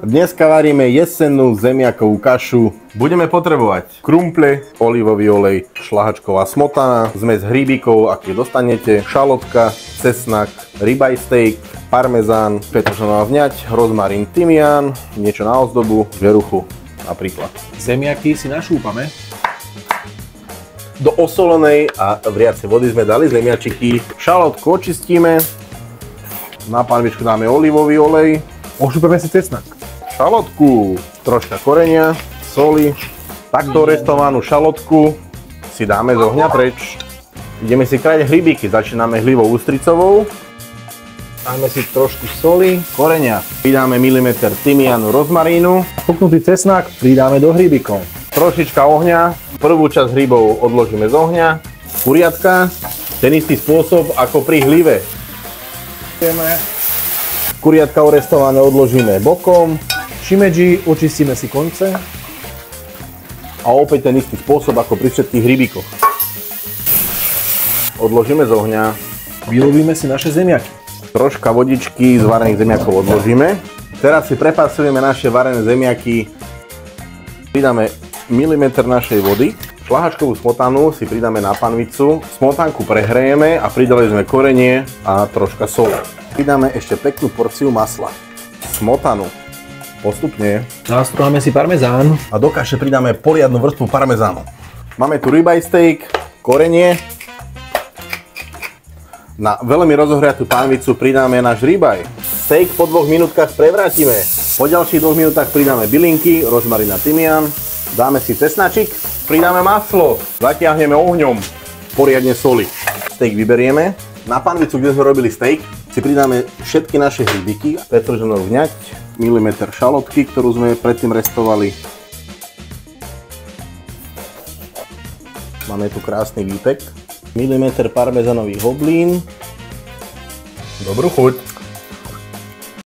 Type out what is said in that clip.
Dneska varíme jesennú zemiakovú kašu. Budeme potrebovať krumple, olivový olej, šľahačková smotana, zmes hríbikov, aké dostanete, šalotka, cesnak, ribeye steak, parmezán, petržlenová vňať, rozmarín, tymián, niečo na ozdobu, žeruchu napríklad. Zemiaky si našúpame. Do osolenej a vriacej vody sme dali zemiačiky. Šalotku očistíme, na panvičku dáme olivový olej, Ošúpeme si cesnak. šalotku, troška korenia, soli. Takto restovanú šalotku si dáme z ohňa preč. Ideme si krájať hríbiky, začíname hlivou ústricovou. Dáme si trošku soli, korenia. Pridáme milimeter tymiánu, rozmarínu. Poknutý cesnak pridáme do hríbikov. Trošička ohňa. Prvú časť hríbov odložíme z ohňa. Kuriatka, ten istý spôsob ako pri hlive. Kuriatka orestované odložíme bokom. Shimedži očistíme si konce. A opäť ten istý spôsob ako pri všetkých hríbikoch. Odložíme z ohňa. Vylovíme si naše zemiaky. Troška vodičky z varených zemiakov odložíme. Teraz si prepasujeme naše varené zemiaky. Pridáme milimeter našej vody. Šľahačkovú smotanu si pridáme na panvicu. Smotanku prehrejeme a pridali sme korenie a troška soli. Pridáme ešte peknú porciu masla. Smotanu. Postupne. Nastrojíme si parmezán. A do kaše pridáme poriadnu vrstvu parmezánu. Máme tu ribeye steak, korenie. Na veľmi rozohriatú pánvicu pridáme náš ribeye. Steak po 2 minútkach prevrátime. Po ďalších 2 minútach pridáme bylinky, rozmarín a tymián. Dáme si cesnačik, pridáme maslo, zatiahneme ohňom, poriadne soli. Steak vyberieme. Na pánvicu, kde sme robili steak, si pridáme všetky naše hríbiky, petržlenovú vňať, milimeter šalotky, ktorú sme predtým restovali. Máme tu krásny výpek. Milimeter parmezanových hoblín. Dobrú chuť.